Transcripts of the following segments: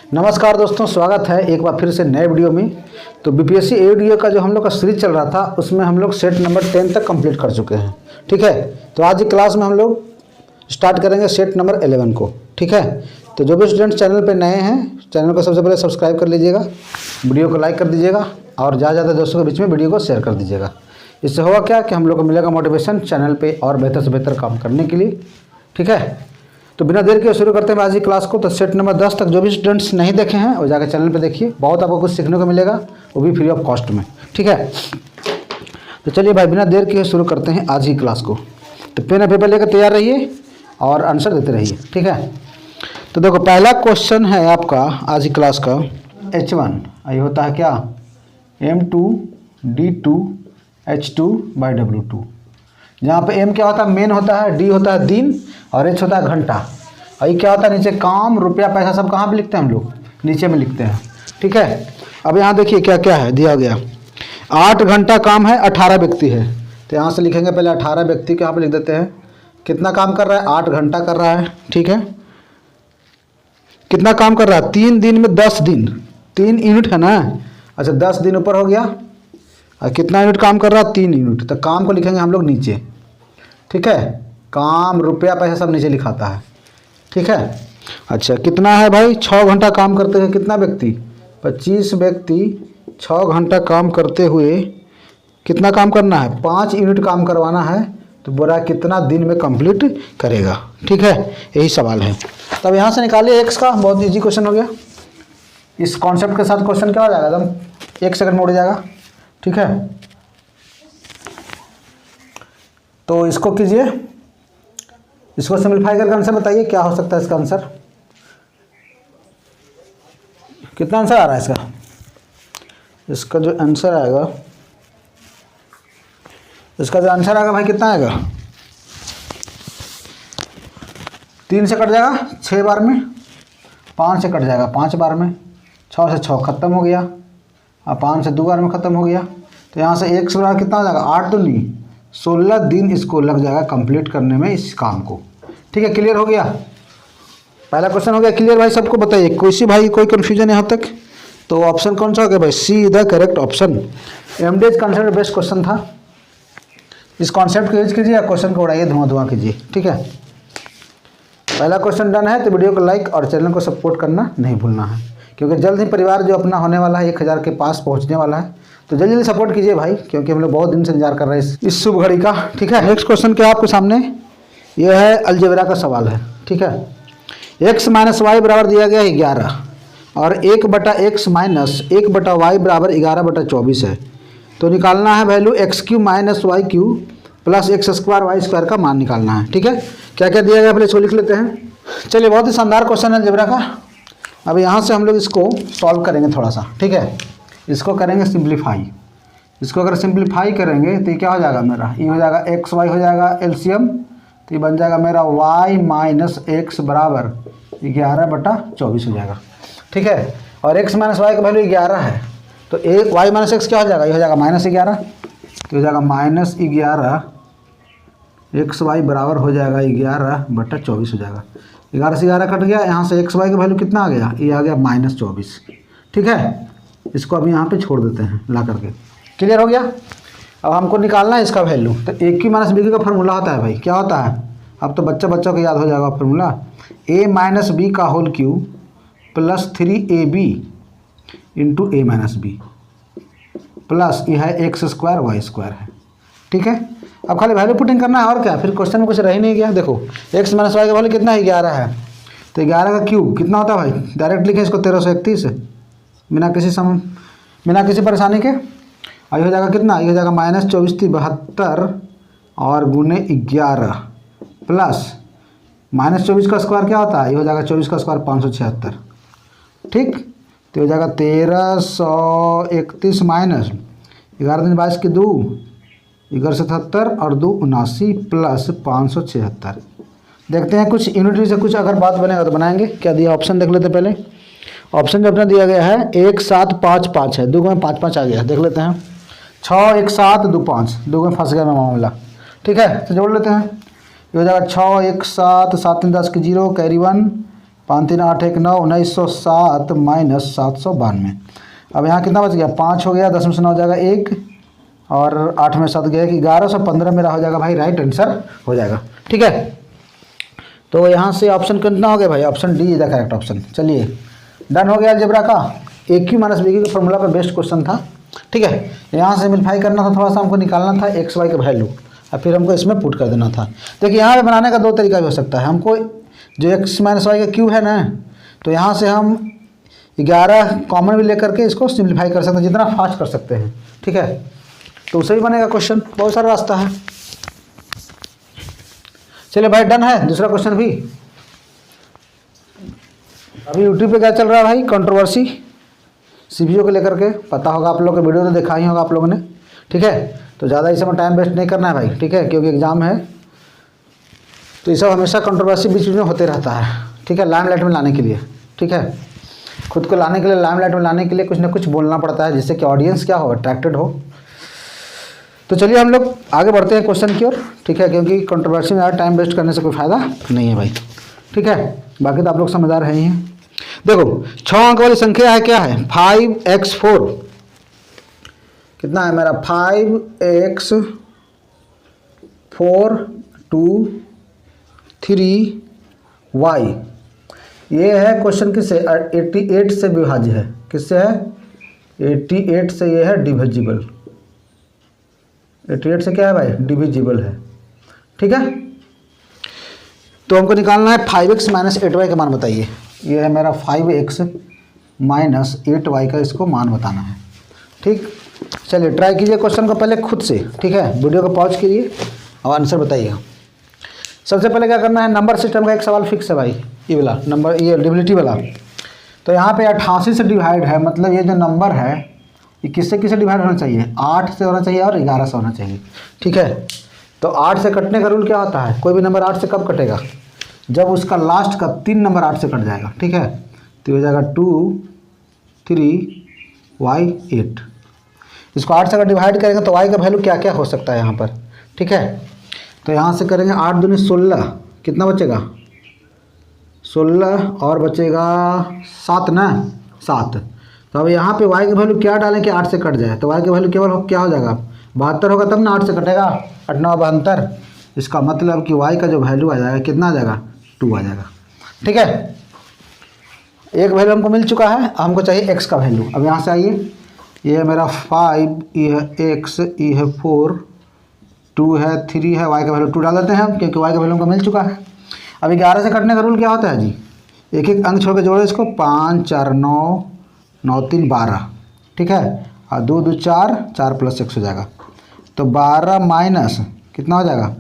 नमस्कार दोस्तों, स्वागत है एक बार फिर से नए वीडियो में। तो बीपीएससी एडीओ का जो हम लोग का सीरीज चल रहा था उसमें हम लोग सेट नंबर 10 तक कंप्लीट कर चुके हैं। ठीक है, तो आज की क्लास में हम लोग स्टार्ट करेंगे सेट नंबर 11 को। ठीक है, तो जो भी स्टूडेंट्स चैनल पर नए हैं चैनल को सबसे पहले सब्सक्राइब कर लीजिएगा, वीडियो को लाइक कर दीजिएगा और ज़्यादा दोस्तों के बीच में वीडियो को शेयर कर दीजिएगा। इससे होगा क्या कि हम लोग को मिलेगा मोटिवेशन चैनल पे और बेहतर से बेहतर काम करने के लिए। ठीक है, तो बिना देर के शुरू करते हैं आज की क्लास को। तो सेट नंबर 10 तक जो भी स्टूडेंट्स नहीं देखे हैं वो जाकर चैनल पे देखिए, बहुत आपको कुछ सीखने को मिलेगा, वो भी फ्री ऑफ कॉस्ट में। ठीक है, तो चलिए भाई बिना देर के शुरू करते हैं आज की क्लास को। तो पेन और पेपर लेकर तैयार रहिए और आंसर देते रहिए। ठीक है, तो देखो पहला क्वेश्चन है आपका आज की क्लास का H1। ये होता है क्या M2D2H2/W2, जहाँ पे M क्या होता है मेन होता है, D होता है दिन और H होता है घंटा। और ये क्या होता है नीचे काम रुपया पैसा सब कहाँ पे लिखते हैं हम लोग, नीचे में लिखते हैं। ठीक है, अब यहाँ देखिए क्या क्या है दिया गया। 8 घंटा काम है, 18 व्यक्ति है। तो यहाँ से लिखेंगे पहले 18 व्यक्ति के यहाँ पे लिख देते हैं। कितना काम कर रहा है, 8 घंटा कर रहा है। ठीक है, कितना काम कर रहा है, 3 दिन में 10 दिन, 3 यूनिट है ना। अच्छा 10 दिन ऊपर हो गया और कितना यूनिट काम कर रहा है, 3 यूनिट। तो काम को लिखेंगे हम लोग नीचे। ठीक है, काम रुपया पैसा सब नीचे लिखाता है। ठीक है, अच्छा कितना है भाई, 6 घंटा काम करते हैं कितना व्यक्ति, 25 व्यक्ति 6 घंटा काम करते हुए कितना काम करना है, 5 यूनिट काम करवाना है। तो बोला कितना दिन में कंप्लीट करेगा। ठीक है, यही सवाल है। तब यहाँ से निकालिए एक्स का, बहुत इजी क्वेश्चन हो गया। इस कॉन्सेप्ट के साथ क्वेश्चन क्या हो जाएगा, एकदम 1 सेकंड में उड़ जाएगा। ठीक है, तो इसको कीजिए, इसको सिंपलीफाई करके आंसर बताइए क्या हो सकता है इसका आंसर। कितना आंसर आ रहा है इसका, इसका जो आंसर आएगा, इसका जो आंसर आएगा भाई कितना आएगा, 3 से कट जाएगा 6 बार में, 5 से कट जाएगा 5 बार में, 6 से 6 खत्म हो गया और 5 से 2 बार में ख़त्म हो गया। तो यहाँ से 1 से बराबर कितना हो जाएगा, 8 तो नहीं 16 दिन इसको लग जाएगा कंप्लीट करने में इस काम को। ठीक है, क्लियर हो गया, पहला क्वेश्चन हो गया क्लियर भाई। सबको बताइए कोई सी भाई कोई कन्फ्यूजन यहाँ तक। तो ऑप्शन कौन सा हो गया भाई, see the correct option. MDH concept best question था, इस कॉन्सेप्ट को यूज कीजिए, क्वेश्चन को उड़ाइए, धुआं कीजिए। ठीक है, पहला क्वेश्चन डन है। तो वीडियो को लाइक और चैनल को सपोर्ट करना नहीं भूलना है, क्योंकि जल्द ही परिवार जो अपना होने वाला है 1000 के पास पहुंचने वाला है। तो जल्दी जल्दी सपोर्ट कीजिए भाई, क्योंकि हम लोग बहुत दिन से इंतजार कर रहे हैं इस शुभ घड़ी का। ठीक है, नेक्स्ट क्वेश्चन क्या है आपके सामने, यह है अलजेब्रा का सवाल है। ठीक है, x माइनस वाई बराबर दिया गया है 11 और 1/x माइनस 1/y बराबर 11/24 है। तो निकालना है value x³ minus y³ plus x² y² का मान निकालना है। ठीक है, क्या क्या दिया गया पहले इसको लिख लेते हैं। चलिए, बहुत ही शानदार क्वेश्चन है अलजेब्रा का। अब यहाँ से हम लोग इसको सॉल्व करेंगे थोड़ा सा। ठीक है, इसको करेंगे सिंप्लीफाई। इसको अगर सिंप्लीफाई करेंगे तो ये क्या हो जाएगा मेरा, ये हो जाएगा XY हो जाएगा एलसीएम। तो ये बन जाएगा मेरा y माइनस x बराबर 11/24 हो जाएगा। ठीक है, और x माइनस वाई का वैल्यू 11 है, तो y माइनस एक्स क्या हो जाएगा, ये हो जाएगा -11। तो हो जाएगा -11 XY बराबर हो जाएगा 11/24 हो जाएगा। 11 से 11 कट गया, यहाँ से XY का वैल्यू कितना आ गया, ये आ गया -24। ठीक है, इसको अभी यहाँ पे छोड़ देते हैं ला करके। क्लियर हो गया। अब हमको निकालना है इसका वैल्यू। तो A³ माइनस B³ का फार्मूला होता है भाई, क्या होता है, अब तो बच्चों को याद हो जाएगा फार्मूला, A माइनस B का whole cube plus 3AB into A minus B plus ये है x² y² है। ठीक है, अब खाली वैल्यू पुटिंग करना है और क्या, फिर क्वेश्चन में कुछ रह ही नहीं गया। देखो x माइनस वाई का वैल्यू कितना है, 11 है। तो 11 का क्यूब कितना होता है भाई, डायरेक्ट लिखें इसको 1331 बिना किसी परेशानी के। और ये हो जाएगा कितना, ये हो जाएगा -24 72 और गुने 11 प्लस -24 का स्क्वायर क्या होता है, ये हो जाएगा 24 का स्क्वायर 576। ठीक, तो हो जाएगा 1331 माइनस 11 दिन 22 की 2 11 से 77 और 2 79 प्लस 576। देखते हैं कुछ यूनिट से कुछ अगर बात बनेगा तो बनाएंगे। क्या दिया ऑप्शन देख लेते पहले। ऑप्शन जो अपना दिया गया है 1755 है, 2 में 5 5 आ गया, देख लेते हैं। 6 1 7 2 5, 2 में फंस गया मैं मामला। ठीक है, तो जोड़ लेते हैं। ये हो जाएगा 6 1 7 7 3 10 की 0 कैरी 1 5 3 8 1 9 1907 माइनस 792। अब यहाँ कितना बच गया, 5 हो गया, 10 में से 9 जाएगा 1 और 8 में 7 गया कि 1115 मेरा हो जाएगा भाई, राइट आंसर हो जाएगा। ठीक है, तो यहाँ से ऑप्शन कितना हो गया भाई, option D is the correct option. चलिए डन हो गया अलजेब्रा का, ए क्यू माइनस बी क्यू के फॉर्मूला पर बेस्ट क्वेश्चन था। ठीक है, यहाँ से सिम्प्लीफाई करना था, थोड़ा सा हमको निकालना था एक्स वाई का वैल्यू और फिर हमको इसमें पुट कर देना था। देखिए यहाँ पे बनाने का दो तरीका भी हो सकता है, हमको जो एक्स माइनस वाई का क्यू है ना, तो यहाँ से हम 11 कॉमन भी लेकर के इसको सिंप्लीफाई कर सकते हैं, जितना फास्ट कर सकते हैं। ठीक है, तो उससे भी बनेगा क्वेश्चन, बहुत सारा रास्ता है। चलिए भाई डन है। दूसरा क्वेश्चन भी अभी यूट्यूब पे क्या चल रहा है भाई, कंट्रोवर्सी सीपीयू को लेकर के, पता होगा आप लोग के, वीडियो तो देखा ही होगा आप लोगों ने। ठीक है, तो ज़्यादा इस समय टाइम वेस्ट नहीं करना है भाई। ठीक है, क्योंकि एग्जाम है, तो ये सब हमेशा कंट्रोवर्सी बीच में होते रहता है। ठीक है, लाइमलाइट में लाने के लिए, ठीक है, खुद को लाने के लिए, लाइमलाइट में लाने के लिए कुछ ना कुछ बोलना पड़ता है, जिससे कि ऑडियंस क्या हो, अट्रैक्टेड हो। तो चलिए हम लोग आगे बढ़ते हैं क्वेश्चन की ओर। ठीक है, क्योंकि कंट्रोवर्सी में ज़्यादा टाइम वेस्ट करने से कोई फ़ायदा नहीं है भाई। ठीक है, बाकी तो आप लोग समझदार हैं ही हैं। देखो 6 अंक वाली संख्या है, क्या है, 5x4 कितना है मेरा, 5x4 2 3y। ये है क्वेश्चन किससे, 88 से विभाज्य है। किससे है, 88 से ये है डिविजिबल। 88 से क्या है भाई, डिविजिबल है। ठीक है, तो हमको निकालना है 5x माइनस 8y का मान बताइए। ये है मेरा 5x माइनस 8y का, इसको मान बताना है। ठीक, चलिए ट्राई कीजिए क्वेश्चन को पहले खुद से। ठीक है, वीडियो को पॉज कीजिए और आंसर बताइएगा। सबसे पहले क्या करना है, नंबर सिस्टम का एक सवाल फिक्स है भाई, ये वाला नंबर, ये डिविजिबिलिटी वाला। तो यहाँ पे 88 से डिवाइड है, मतलब ये जो नंबर है ये किससे किससे डिवाइड होना चाहिए, 8 से होना चाहिए और 11 से होना चाहिए। ठीक है, तो 8 से कटने का रूल क्या होता है, कोई भी नंबर 8 से कब कटेगा, जब उसका लास्ट का 3 नंबर 8 से कट जाएगा। ठीक है, तो हो जाएगा 2 3y 8। इसको 8 से अगर डिवाइड करेंगे तो y का वैल्यू क्या क्या हो सकता है यहाँ पर। ठीक है, तो यहाँ से करेंगे 8 दूनी 16, कितना बचेगा 16 और बचेगा 7 ना, 7। तो अब यहाँ पे y का वैल्यू क्या डालें कि 8 से कट जाए, तो y का वैल्यू केवल क्या हो जाएगा, 72 होगा तब ना 8 से कटेगा, 8 9 72। इसका मतलब कि y का जो वैल्यू आ जाएगा कितना आ जाएगा, 2 आ जाएगा। ठीक है, एक वैल्यू हमको मिल चुका है, हमको चाहिए x का वैल्यू। अब यहाँ से आइए, ये है मेरा 5, ये है x, ये है 4, 2 है, 3 है, y का वैल्यू 2 डाल देते हैं हम, क्योंकि y का वैल्यू हमको मिल चुका है। अब 11 से कटने का रूल क्या होता है जी, एक एक अंक छोड़ के जोड़ो इसको, 5 4 9 9 3 12। ठीक है, और 2 2 4 4 प्लस 1 हो जाएगा, तो 12 माइनस कितना हो जाएगा,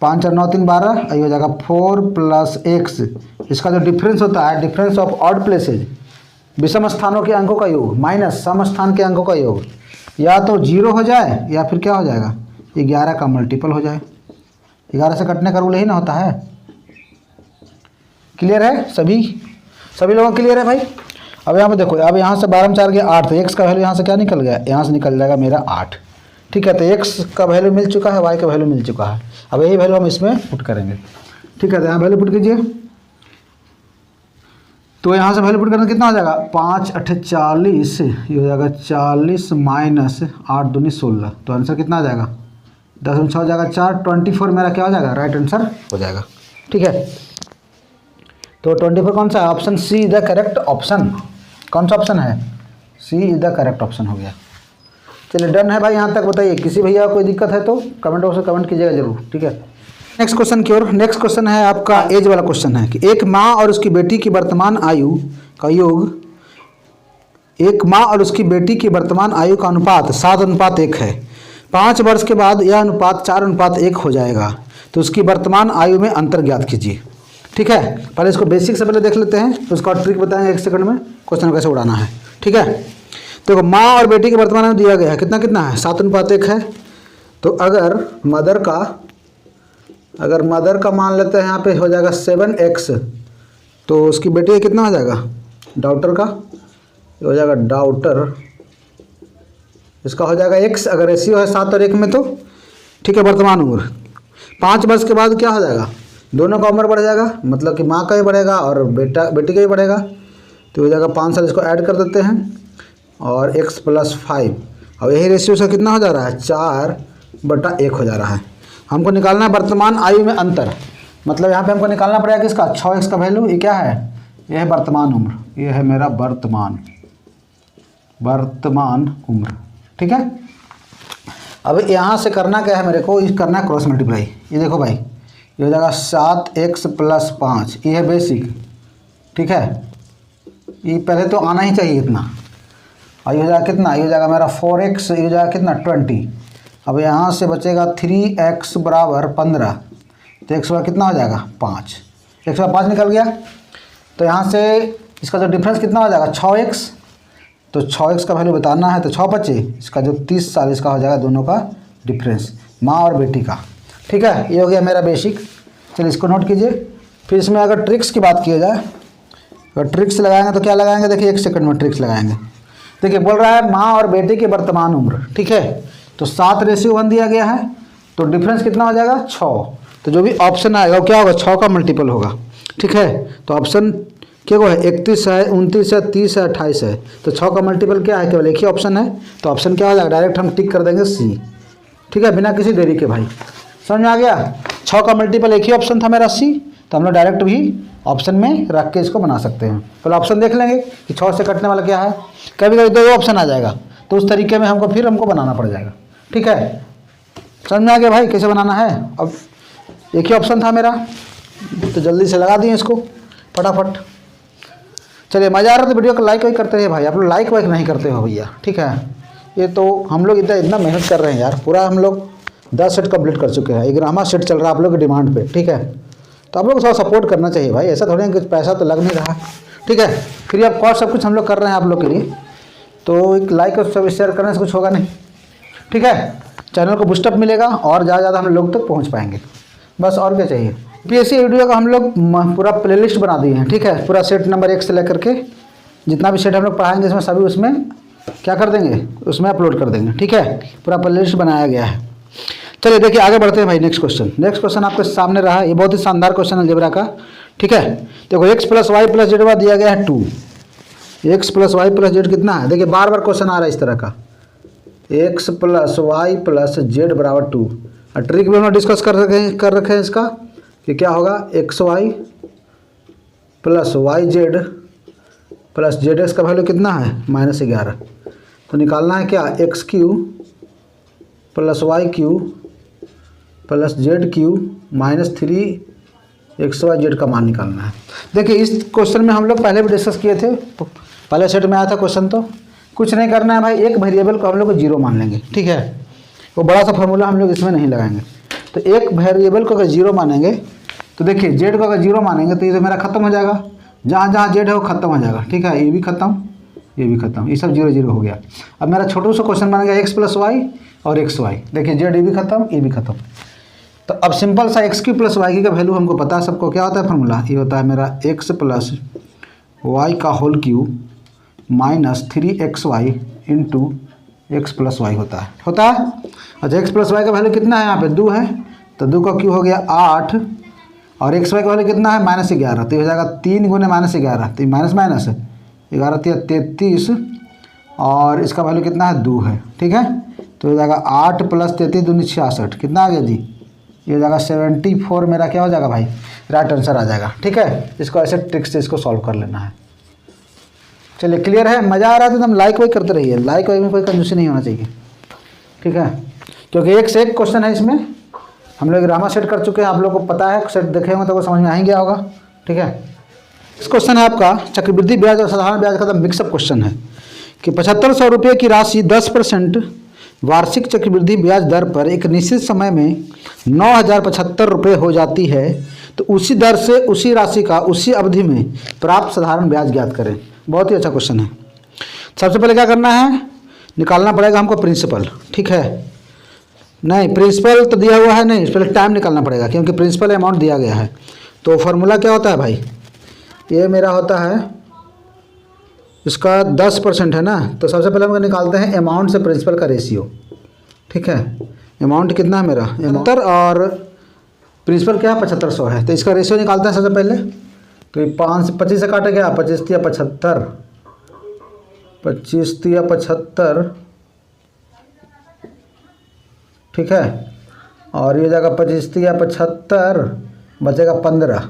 5 4 9 3 12, ये हो जाएगा 4 प्लस x। इसका जो डिफरेंस होता है, डिफरेंस ऑफ ऑड प्लेसेज, विषम स्थानों के अंकों का योग माइनस सम स्थान के अंकों का योग, या तो 0 हो जाए या फिर क्या हो जाएगा, 11 का मल्टीपल हो जाए। 11 से कटने का रूल यही ना होता है। क्लियर है, सभी लोगों को क्लियर है भाई। अब यहाँ पे देखो, अब यहाँ से 12 में 4 गया 8, तो x का वैल्यू यहाँ से क्या निकल गया, यहाँ से निकल जाएगा मेरा 8। ठीक है, तो x का वैल्यू मिल चुका है, y का वैल्यू मिल चुका है। अब यही वैल्यू हम इसमें पुट करेंगे। ठीक है, तो यहाँ वैल्यू पुट कीजिए, तो यहाँ से वैल्यू पुट करना कितना हो जाएगा, 5 8 40, ये हो जाएगा 40 माइनस 8 दूनी 16, तो आंसर कितना आ जाएगा, 10 में 6 हो जाएगा 4, 24 मेरा क्या हो जाएगा, राइट आंसर हो जाएगा। ठीक है, तो 24 कौन सा है, option C is the correct option. कौन सा ऑप्शन है, C is the correct option हो गया। चलिए डन है भाई, यहाँ तक बताइए। किसी भैया कोई दिक्कत है तो कमेंट बॉक्स में कमेंट कीजिएगा जरूर। ठीक है, नेक्स्ट क्वेश्चन की ओर। नेक्स्ट क्वेश्चन है आपका एज वाला क्वेश्चन है कि एक माँ और उसकी बेटी की वर्तमान आयु का योग, एक माँ और उसकी बेटी की वर्तमान आयु का अनुपात 7:1 है। 5 वर्ष के बाद यह अनुपात 4:1 हो जाएगा, तो उसकी वर्तमान आयु में अंतर ज्ञात कीजिए। ठीक है, पहले इसको बेसिक से पहले देख लेते हैं, उसका ट्रिक बताएंगे 1 सेकंड में, क्वेश्चन कैसे उड़ाना है। ठीक है, देखो माँ और बेटी के वर्तमान में दिया गया है, कितना कितना है, 7:1 है। तो अगर मदर का मान लेते हैं, यहाँ पे हो जाएगा 7x, तो उसकी बेटी का कितना हो जाएगा, डॉटर का हो जाएगा डॉटर, इसका हो जाएगा x। अगर रेशियो है 7 और 1 में तो ठीक है, वर्तमान उम्र 5 वर्ष के बाद क्या हो जाएगा, दोनों का उम्र बढ़ जाएगा, मतलब कि माँ का ही बढ़ेगा और बेटी का ही बढ़ेगा। तो हो जाएगा 5 साल, इसको ऐड कर देते हैं और x + 5। अब यही रेशियो से कितना हो जा रहा है, 4/1 हो जा रहा है। हमको निकालना है वर्तमान आयु में अंतर, मतलब यहाँ पे हमको निकालना पड़ेगा किसका, 6x का वैल्यू। ये क्या है, ये है वर्तमान उम्र, ये है मेरा वर्तमान उम्र, ठीक है। अब यहाँ से करना क्या है मेरे को, इस करना है क्रॉस मल्टीप्लाई। ये देखो भाई, ये हो जाएगा 7x + 5, ये है बेसिक, ठीक है। ये पहले तो आना ही चाहिए इतना। और ये हो जाएगा कितना, ये हो जाएगा मेरा 4x, ये हो जाएगा कितना 20। अब यहाँ से बचेगा 3x = 15, तो x कितना हो जाएगा 5, x 5 निकल गया। तो यहाँ से इसका जो डिफरेंस कितना हो जाएगा 6x, तो 6x का वैल्यू बताना है, तो 6 बचे, इसका जो 30 साल इसका हो जाएगा दोनों का डिफरेंस, माँ और बेटी का, ठीक है। ये हो गया मेरा बेसिक। चलिए इसको नोट कीजिए। फिर इसमें अगर ट्रिक्स की बात की जाए, अगर ट्रिक्स लगाएंगे तो क्या लगाएंगे, देखिए 1 सेकंड में ट्रिक्स लगाएंगे। देखिए बोल रहा है माँ और बेटे की वर्तमान उम्र, ठीक है। तो 7:1 दिया गया है, तो डिफरेंस कितना हो जाएगा 6। तो जो भी ऑप्शन आएगा वो क्या होगा, 6 का मल्टीपल होगा, ठीक है। तो ऑप्शन क्या है, 31 है, 29 है, 30 है, 28 है। तो 6 का मल्टीपल क्या है, केवल एक ही ऑप्शन है। तो ऑप्शन क्या हो जाएगा, डायरेक्ट हम टिक कर देंगे C, ठीक है, बिना किसी देरी के। भाई समझ में आ गया, 6 का मल्टीपल एक ही ऑप्शन था मेरा C, तो हम लोग डायरेक्ट भी ऑप्शन में रख के इसको बना सकते हैं। पहले ऑप्शन देख लेंगे कि 6 से कटने वाला क्या है। कभी कभी 2 ऑप्शन आ जाएगा, तो उस तरीके में हमको बनाना पड़ जाएगा, ठीक है। समझ में आ गया भाई कैसे बनाना है। अब एक ही ऑप्शन था मेरा, तो जल्दी से लगा दिए इसको फटाफट। चलिए मज़ा आ रहा था, वीडियो को लाइक वाइक करते रहिए भाई। आप लोग लाइक वाइक नहीं करते हो भैया, ठीक है। ये तो हम लोग इतना मेहनत कर रहे हैं यार, पूरा हम लोग 10 सेट कंप्लीट कर चुके हैं, 11वां सेट चल रहा है आप लोग की डिमांड पे, ठीक है। तो आप लोग को थोड़ा सपोर्ट करना चाहिए भाई, ऐसा थोड़ी कुछ पैसा तो लग नहीं रहा, ठीक है। फ्री ऑफ कॉस्ट सब कुछ हम लोग कर रहे हैं आप लोग के लिए, तो एक लाइक और सब शेयर करने से कुछ होगा नहीं, ठीक है। चैनल को बूस्टअप मिलेगा और ज़्यादा ज़्यादा हम लोग तक पहुँच पाएंगे, बस और क्या चाहिए। PSC वीडियो का हम लोग पूरा प्लेलिस्ट बना दिए हैं, ठीक है। पूरा सेट नंबर 1 से लेकर के जितना भी सेट हम लोग पढ़ाएंगे इसमें सभी उसमें क्या कर देंगे, उसमें अपलोड कर देंगे, ठीक है। पूरा प्लेलिस्ट बनाया गया है। चलिए देखिए आगे बढ़ते हैं भाई। नेक्स्ट क्वेश्चन आपके सामने रहा, ये बहुत ही शानदार क्वेश्चन है अलजेब्रा का, ठीक है। देखो x + y + z दिया गया है 2, x + y + z कितना है, देखिए बार बार क्वेश्चन आ रहा है इस तरह का, x + y + z = 2। और ट्रिक भी हम लोग डिस्कस कर रखे हैं इसका कि क्या होगा, xy + yz + zx का वैल्यू कितना है -11। तो निकालना है क्या, x³ + y³ + z³ -3xyz का मान निकालना है। देखिए इस क्वेश्चन में हम लोग पहले भी डिस्कस किए थे, पहले सेट में आया था क्वेश्चन। तो कुछ नहीं करना है भाई, एक वेरिएबल को हम लोग 0 मान लेंगे, ठीक है। वो बड़ा सा फार्मूला हम लोग इसमें नहीं लगाएंगे। तो एक वेरिएबल को अगर 0 मानेंगे, तो देखिए जेड को अगर 0 मानेंगे तो ये तो मेरा खत्म हो जाएगा, जहाँ जहाँ जेड है वो खत्म हो जाएगा, ठीक है। ये भी खत्म, ये भी खत्म, ये सब 0 0 हो गया। अब मेरा छोटा सा क्वेश्चन बन गया x + y और xy, देखिए जेड ये भी खत्म, ये भी खत्म। तो अब सिंपल सा x³ + y का वैल्यू हमको पता है सबको, क्या होता है फार्मूला, ये होता है मेरा x + y का whole cube -3xy into x + y होता है अच्छा। x + y का वैल्यू कितना है, यहाँ पे 2 है, तो 2 का क्यूब हो गया 8, और xy का वैल्यू कितना है -11, तो ये हो जाएगा 3 × -11, तो माइनस 11 × 33, और इसका वैल्यू कितना है 2 है, ठीक है। तो हो जाएगा 8 + 33 दूनी 66, कितना आ गया जी, ये हो जाएगा 74 मेरा क्या हो जाएगा भाई, राइट आंसर आ जाएगा, ठीक है। इसको ऐसे ट्रिक से इसको सॉल्व कर लेना है। चलिए क्लियर है, मज़ा आ रहा है तो एकदम लाइक वाइक करते रहिए, लाइक वाइक में कोई कंजूसी नहीं होना चाहिए, ठीक है। क्योंकि एक से एक क्वेश्चन है इसमें, हम लोग ग्रामर सेट कर चुके हैं, आप लोग को पता है, सेट देखे होंगे तो वो समझ में आ ही गया होगा, ठीक है। इस क्वेश्चन है आपका चक्रवृद्धि ब्याज और साधारण ब्याज का मिक्सअप क्वेश्चन है कि 7500 रुपये की राशि 10% वार्षिक चक्रवृद्धि ब्याज दर पर एक निश्चित समय में 9075 रुपये हो जाती है, तो उसी दर से उसी राशि का उसी अवधि में प्राप्त साधारण ब्याज ज्ञात करें। बहुत ही अच्छा क्वेश्चन है। सबसे पहले क्या करना है, निकालना पड़ेगा हमको प्रिंसिपल, ठीक है। नहीं प्रिंसिपल तो दिया हुआ है नहीं, पहले टाइम निकालना पड़ेगा क्योंकि प्रिंसिपल अमाउंट दिया गया है। तो फार्मूला क्या होता है भाई, ये मेरा होता है इसका 10% है ना, तो सबसे पहले हम निकालते हैं अमाउंट से प्रिंसिपल का रेशियो, ठीक है। अमाउंट कितना है मेरा 70 और प्रिंसिपल क्या है 7500 है, तो इसका रेशियो निकालते हैं सबसे पहले। तो ये 5 25 से काटा गया, 25 तिया 75, 25 तिया 75, ठीक है। और ये जाएगा 25 तिया 75, बचेगा 15,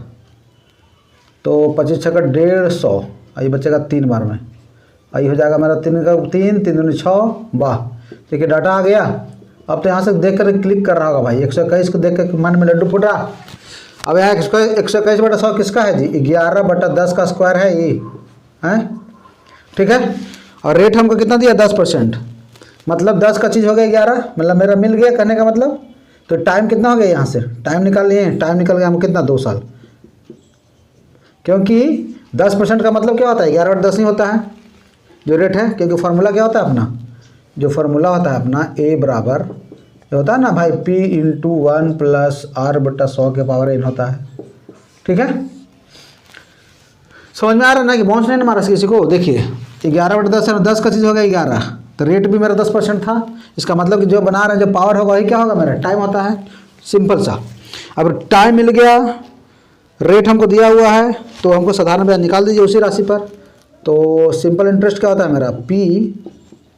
तो 25 छक्का 150, ये बचेगा 3 बार में, ये हो जाएगा मेरा 3 का 3, 3 दूनी 6, वाह। देखिए डाटा आ गया। अब तो यहाँ से देख कर क्लिक कर रहा होगा भाई, 121 को देख कर मन में लड्डू फूटा। अब यहाँ 121/100 किसका है जी? 11/10 का स्क्वायर है ये, हैं, ठीक है। और रेट हमको कितना दिया? 10%, मतलब 10 का चीज़ हो गया 11, मतलब मेरा मिल गया कहने का मतलब। तो टाइम कितना हो गया? यहाँ से टाइम निकाल लिए, टाइम निकल गया हमको कितना? 2 साल, क्योंकि 10% का मतलब क्या होता है? 11/10 नहीं होता है जो रेट है, क्योंकि फार्मूला क्या होता है अपना, जो फार्मूला होता है अपना A बराबर ये होता है ना भाई, P × 1 + R/100 के पावर n होता है, ठीक है। समझ में आ रहा है ना कि बाउंस नहीं मारा किसी को? देखिए 11/10 है, 10 का चीज़ हो गया 11, तो रेट भी मेरा 10% था। इसका मतलब कि जो बना रहे हैं जो पावर होगा वही क्या होगा? मेरा टाइम होता है, सिंपल सा। अब टाइम मिल गया, रेट हमको दिया हुआ है, तो हमको साधारण ब्याज निकाल दीजिए उसी राशि पर। तो सिंपल इंटरेस्ट क्या होता है मेरा? P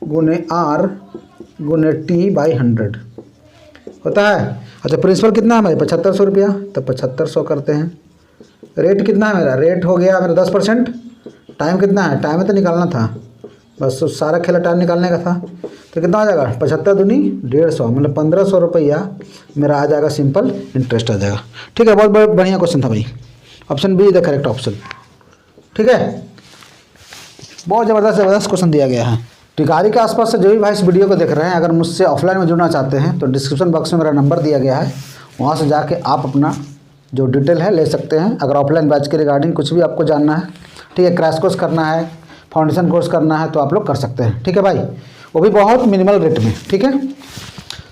× R × T/100 होता है। अच्छा प्रिंसिपल कितना है हमारे? 7500 रुपया, तो 7500 करते हैं। रेट कितना है मेरा? रेट हो गया मेरा 10%। टाइम कितना है? टाइम तो निकालना था, बस तो सारा खेला टाइम निकालने का था। तो कितना आ जाएगा? 75 दूनी 150, मतलब 1500 रुपया मेरा आ जाएगा, सिंपल इंटरेस्ट आ जाएगा, ठीक है। बहुत बढ़िया क्वेश्चन था भाई, option B is the correct option, ठीक है। बहुत ज़बरदस्त क्वेश्चन दिया गया है। टिकारी के आसपास से जो भी भाई इस वीडियो को देख रहे हैं, अगर मुझसे ऑफलाइन में जुड़ना चाहते हैं तो डिस्क्रिप्शन बॉक्स में मेरा नंबर दिया गया है, वहाँ से जाके आप अपना जो डिटेल है ले सकते हैं। अगर ऑफलाइन बैच के रिगार्डिंग कुछ भी आपको जानना है, ठीक है, क्रैश कोर्स करना है, फाउंडेशन कोर्स करना है, तो आप लोग कर सकते हैं, ठीक है भाई, वो भी बहुत मिनिमल रेट में, ठीक है।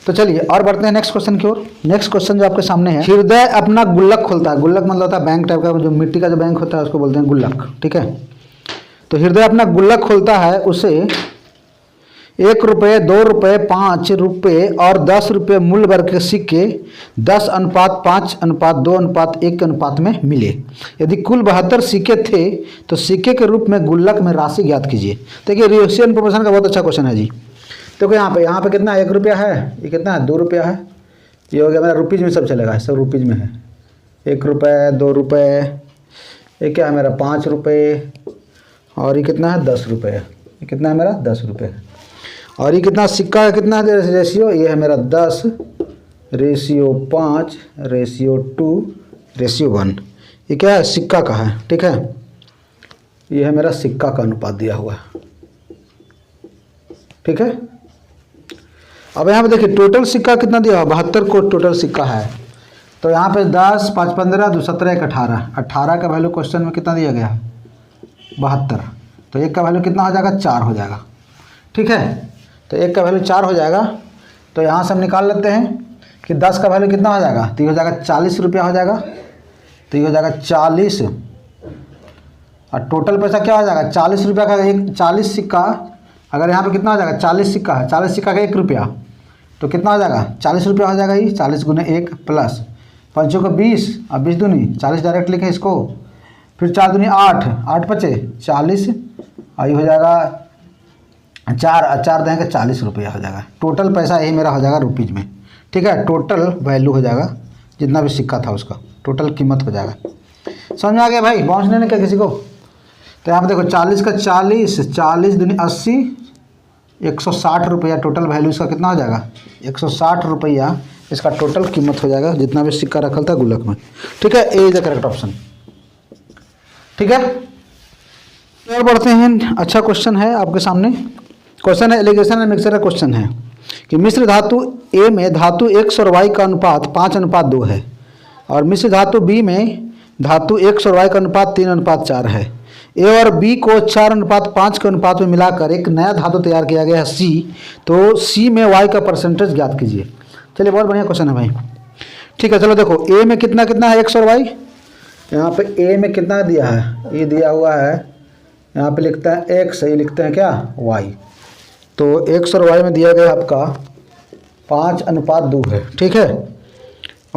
तो चलिए और बढ़ते हैं नेक्स्ट क्वेश्चन की ओर। नेक्स्ट क्वेश्चन जो आपके सामने है, हृदय अपना गुल्लक खोलता है। गुल्लक मतलब होता है बैंक टाइप का, जो मिट्टी का जो बैंक होता है उसको बोलते हैं गुल्लक, ठीक है। तो हृदय अपना गुल्लक खोलता है, उसे 1 रुपये, 2 रुपये, 5 रुपये और 10 रुपये मूल्य वर्ग के सिक्के 10:5:2:1 के अनुपात में मिले। यदि कुल 72 सिक्के थे तो सिक्के के रूप में गुल्लक में राशि ज्ञात कीजिए। देखिए रेशियो एंड प्रोपोर्शन का बहुत अच्छा क्वेश्चन है जी। देखो यहाँ पे कितना 1 रुपया है, ये कितना है 2 रुपया है, ये हो गया मेरा रुपीज़ में सब चलेगा, सब रुपीज़ में है। 1 रुपये, 2 रुपये, ये क्या है मेरा 5 रुपये, और ये कितना है 10 रुपये, ये कितना है मेरा 10 रुपये। और ये कितना सिक्का है, कितना है रेशियो, ये है मेरा 10:5:2:1, ये क्या है सिक्का का है, ठीक है। ये है मेरा सिक्का का अनुपात दिया हुआ है, ठीक है। अब यहाँ पे देखिए टोटल सिक्का कितना दिया हुआ, 72 को टोटल सिक्का है। तो यहाँ पे 10, 5, 15, 2, 17, 1, 18, 18 का वैल्यू क्वेश्चन में कितना दिया गया है 72, तो 1 का वैल्यू कितना हो जाएगा 4 हो जाएगा, ठीक है। तो 1 का वैल्यू 4 हो जाएगा, तो यहाँ से हम निकाल लेते हैं कि 10 का वैल्यू कितना हो जाएगा, तो ये हो जाएगा 40 रुपया हो जाएगा, तो ये हो जाएगा 40, और टोटल पैसा क्या हो जाएगा 40 रुपया का, एक 40 सिक्का, अगर यहाँ पे कितना हो जाएगा 40 सिक्का है, 40 सिक्का का 1 रुपया, तो कितना हो जाएगा 40 रुपया हो जाएगा। ये 40 × 1 प्लस 5 को 20 और 20 दूनी 40 डायरेक्ट लिखे इसको, फिर 4 दूनी 8, 8 × 5 = 40, और ये हो जाएगा 4 देंगे 40 रुपया हो जाएगा। टोटल पैसा यही मेरा हो जाएगा रुपीज़ में, ठीक है। टोटल वैल्यू हो जाएगा जितना भी सिक्का था उसका टोटल कीमत हो जाएगा। समझ में आ गया भाई, बाउंस नहीं क्या किसी को? तो यहाँ पे देखो 40 का 40, 40 दूनी 80, 160 रुपया टोटल वैल्यू इसका कितना हो जाएगा 160 रुपया इसका टोटल कीमत हो जाएगा जितना भी सिक्का रखा था गुल्लक में, ठीक है। ए इज द करेक्ट ऑप्शन, ठीक है। और बढ़ते हैं, अच्छा क्वेश्चन है आपके सामने। क्वेश्चन है एलिगेशन एंड मिक्सचर का क्वेश्चन है कि मिश्र धातु ए में धातु X और Y का अनुपात 5:2 है, और मिश्र धातु B में धातु X और Y का अनुपात 3:4 है। ए और बी को 4:5 के अनुपात में मिलाकर एक नया धातु तैयार किया गया है C, तो C में Y का परसेंटेज ज्ञात कीजिए। चलिए बहुत बढ़िया क्वेश्चन है भाई, ठीक है। चलो देखो ए में कितना कितना है X और Y, यहाँ पे ए में कितना दिया है, ये दिया हुआ है, यहाँ पे लिखता है X, ये लिखते हैं क्या Y, तो X और Y में दिया गया आपका 5:2 है, ठीक है।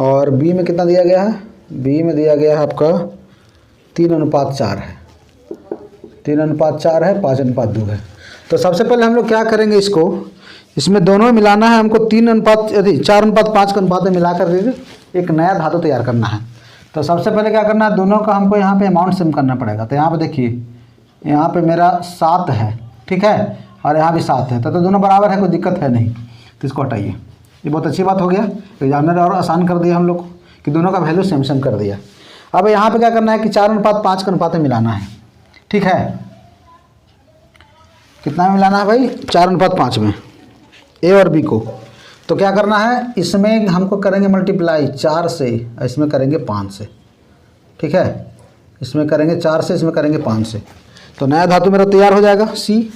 और बी में कितना दिया गया है, बी में दिया गया है आपका 3:4 है, 3:4 है, 5:2 है। तो सबसे पहले हम लोग क्या करेंगे, इसमें दोनों में मिलाना है हमको 4:5 के अनुपात में मिला कर एक नया धातु तैयार करना है। तो सबसे पहले क्या करना है, दोनों का हमको यहाँ पे अमाउंट सेम करना पड़ेगा। तो यहाँ पे देखिए, यहाँ पे मेरा 7 है, ठीक है, और यहाँ भी 7 है, तो दोनों बराबर है, कोई दिक्कत है नहीं। तो इसको हटाइए, ये बहुत अच्छी बात हो गया, एग्जामिनर और आसान कर दिया हम लोग कि दोनों का वैल्यू सेम सेम कर दिया। अब यहाँ पे क्या करना है कि 4:5 के अनुपात में मिलाना है, ठीक है। कितना में मिलाना है भाई, 4:5 में ए और बी को। तो क्या करना है, इसमें हमको करेंगे मल्टीप्लाई 4 से, इसमें करेंगे 5 से, ठीक है, इसमें करेंगे 4 से, इसमें करेंगे 5 से। तो नया धातु मेरा तैयार हो जाएगा, सी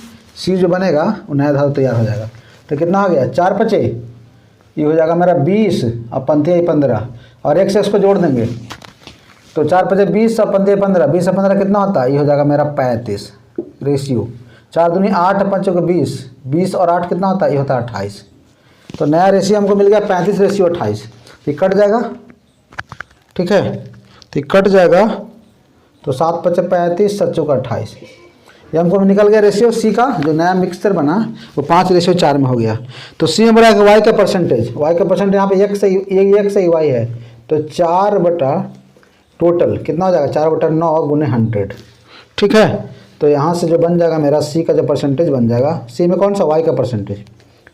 जो बनेगा वो नया धातु तैयार हो जाएगा। तो कितना हो गया, 4 5 ये हो जाएगा मेरा 20 और 5 15, और एक से इसको जोड़ देंगे। तो 4 5 20 और 5 15, 20 और 15 कितना होता है, ये हो जाएगा मेरा 35 रेशियो। 4 दूनी 8, 5 को 20, 20 और 8 कितना होता है, ये होता है 28। तो नया रेशियो हमको मिल गया 35 रेशियो 28। ये कट जाएगा, ठीक है, तो ये कट जाएगा। तो 7 5 35, 7 चौका 28, ये हमको निकल गया रेशियो सी का। जो नया मिक्सचर बना वो 5:4 में हो गया। तो सी में बड़ा है वाई का परसेंटेज, वाई का परसेंटेज यहाँ पे एक से ही वाई है। तो 4 बटा टोटल कितना हो जाएगा, 4/9 गुने 100, ठीक है। तो यहाँ से जो बन जाएगा मेरा सी का जो परसेंटेज बन जाएगा, सी में कौन सा, वाई का परसेंटेज,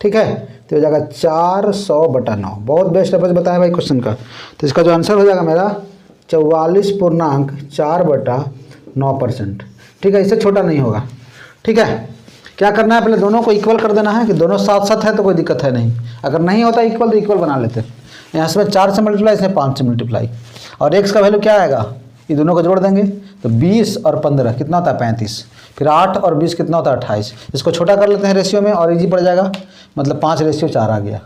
ठीक है। तो हो जाएगा 400/9। बहुत बेस्ट रेफरेंस बताया भाई क्वेश्चन का। तो इसका जो आंसर हो जाएगा मेरा 44.4%, ठीक है। इससे छोटा नहीं होगा, ठीक है। क्या करना है, पहले दोनों को इक्वल कर देना है कि दोनों साथ साथ है तो कोई दिक्कत है नहीं। अगर नहीं होता इक्वल तो इक्वल बना लेते। यहाँ से 4 से मल्टीप्लाई, इसमें 5 से मल्टीप्लाई, और एक्स का वैल्यू क्या आएगा, ये दोनों को जोड़ देंगे। तो 20 और 15 कितना होता है 35, फिर 8 और 20 कितना होता है 28। इसको छोटा कर लेते हैं रेशियो में और इजी पड़ जाएगा, मतलब 5:4 आ गया।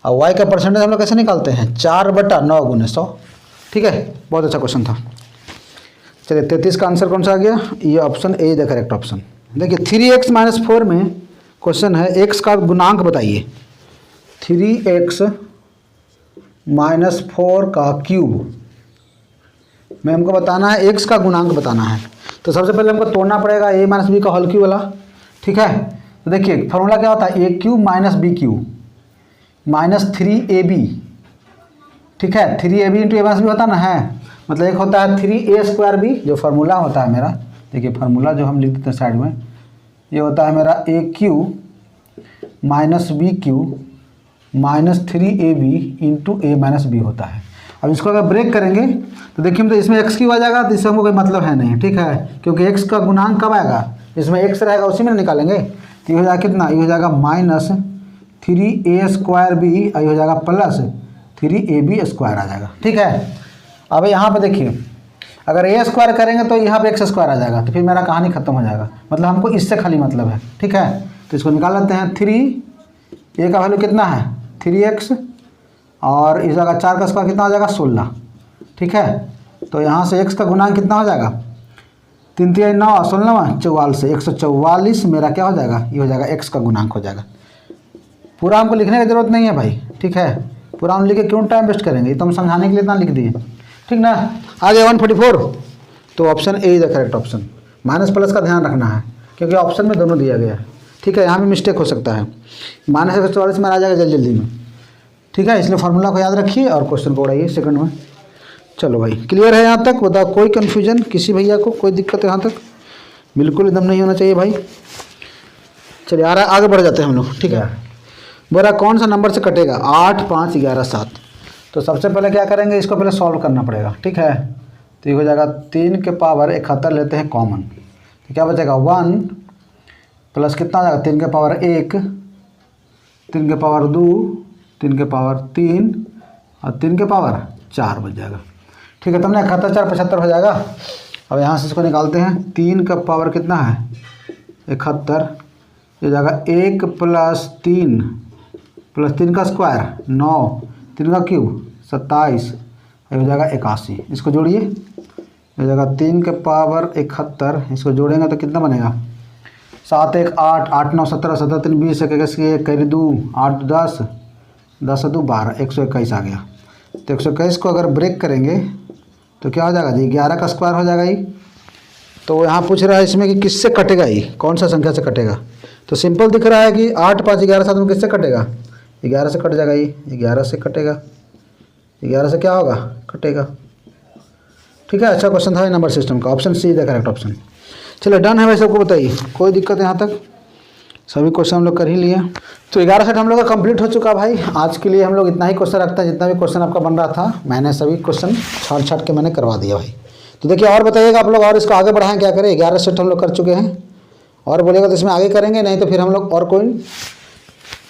और वाई का परसेंटेज हम लोग कैसे निकालते हैं, 4/9 गुने 100, ठीक है। बहुत अच्छा क्वेश्चन था। चलिए 33 का आंसर कौन सा आ गया, ये option A the correct option. देखिए 3x - 4 में क्वेश्चन है x का गुणांक बताइए। 3x - 4 का क्यूब में हमको बताना है, x का गुणांक बताना है। तो सबसे पहले हमको तोड़ना पड़ेगा a - b का होल क्यूब वाला, ठीक है। तो देखिए फॉर्मूला क्या होता है, a cube - b cube minus 3ab, ठीक है। 3ab इंटू a - b होता ना है, मतलब एक होता है 3a²b जो फार्मूला होता है मेरा। देखिए फार्मूला जो हम लिख देते हैं साइड में, ये होता है मेरा a cube - b cube minus 3ab into a - b होता है। अब इसको अगर ब्रेक करेंगे तो देखिए तो इसमें x क्यूब आ जाएगा, तो इससे हमको कोई मतलब है नहीं, ठीक है, क्योंकि x का गुणांक कब आएगा, इसमें x रहेगा उसी में निकालेंगे। तो ये हो जाएगा कितना, ये हो जाएगा -3a²b, ये हो जाएगा प्लस 3ab² आ जाएगा, ठीक है। अब यहाँ पे देखिए अगर a² करेंगे तो यहाँ पे x² आ जाएगा, तो फिर मेरा कहानी खत्म हो जाएगा, मतलब हमको इससे खाली मतलब है, ठीक है। तो इसको निकाल लेते हैं। 3a का वैल्यू कितना है 3x, और इस जगह 4 का स्क्वायर कितना हो जाएगा 16, ठीक है। तो यहाँ से x का गुणांक कितना हो जाएगा, 3 3 9 16 44, 144 मेरा क्या हो जाएगा, ये हो जाएगा x का गुणांक हो जाएगा। पूरा हमको लिखने की जरूरत नहीं है भाई, ठीक है, पूरा हम लिख के क्यों टाइम वेस्ट करेंगे, ये तो हम समझाने के लिए इतना लिख दिए, ठीक ना। आगे 144, तो option A is the correct option. Minus plus का ध्यान रखना है क्योंकि ऑप्शन में दोनों दिया गया है, ठीक है। यहाँ भी मिस्टेक हो सकता है, -144 में आ जाएगा जल्दी जल्दी में, ठीक है। इसलिए फार्मूला को याद रखिए और क्वेश्चन को उड़ाइए सेकंड में। चलो भाई क्लियर है यहाँ तक, बताओ कोई कन्फ्यूजन किसी भैया को, कोई दिक्कत है यहाँ तक, बिल्कुल एकदम नहीं होना चाहिए भाई। चलिए आगे बढ़ जाते हैं हम लोग, ठीक है। बोला कौन सा नंबर से कटेगा, 8 5 11 7। तो सबसे पहले क्या करेंगे, इसको पहले सॉल्व करना पड़ेगा, ठीक है। तो ये हो जाएगा 3 के पावर 71 लेते हैं कॉमन, तो क्या बचेगा 1 प्लस कितना हो जाएगा 3 के पावर 1, 3 के पावर 2, 3 के पावर 3 और 3 के पावर 4 बच जाएगा, ठीक है। तो हमने 71 4 75 हो जाएगा। अब यहाँ से इसको निकालते हैं, 3 का पावर कितना है 71, ये जाएगा 1 प्लस 3 प्लस 3 का स्क्वायर 9, 3 का क्यूब 27, ये हो जाएगा 81। इसको जोड़िए, हो जाएगा 3 के पावर 71, इसको जोड़ेंगे तो कितना बनेगा 7 1 8, 8 9 17, 17 3 20, 1 कैरी 2 8 10 10 2 12, 121 आ गया। तो 121 को अगर ब्रेक करेंगे तो क्या हो जाएगा जी, 11 का स्क्वायर हो जाएगा ये। तो यहाँ पूछ रहा है इसमें कि किससे कटेगा ये, कौन सा संख्या से कटेगा। तो सिंपल दिख रहा है कि 8 5 11 7 में किससे कटेगा, 11 से कट जाएगा ये, 11 से कटेगा, 11 से क्या होगा, कटेगा। ठीक है, अच्छा क्वेश्चन था नंबर सिस्टम का, option C is correct option. चलो डन है भाई, सबको बताइए, कोई दिक्कत है यहाँ तक, सभी क्वेश्चन हम लोग कर ही लिए। तो 11 सेट हम लोग का कंप्लीट हो चुका भाई। आज के लिए हम लोग इतना ही क्वेश्चन रखते हैं, जितना भी क्वेश्चन आपका बन रहा था मैंने सभी क्वेश्चन छाट छाट के मैंने करवा दिया भाई। तो देखिए और बताइएगा आप लोग, और इसको आगे बढ़ाएं, क्या करें, 11 सेट हम लोग कर चुके हैं, और बोलेगा तो इसमें आगे करेंगे, नहीं तो फिर हम लोग और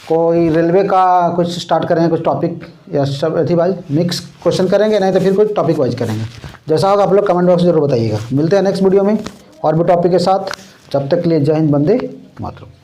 कोई रेलवे का कुछ स्टार्ट करेंगे, कुछ टॉपिक या सब अथी भाई मिक्स क्वेश्चन करेंगे, नहीं तो फिर कुछ टॉपिक वाइज करेंगे। जैसा होगा आप लोग कमेंट बॉक्स में जरूर बताइएगा। मिलते हैं नेक्स्ट वीडियो में और भी टॉपिक के साथ, जब तक के लिए जय हिंद, वंदे मातरम।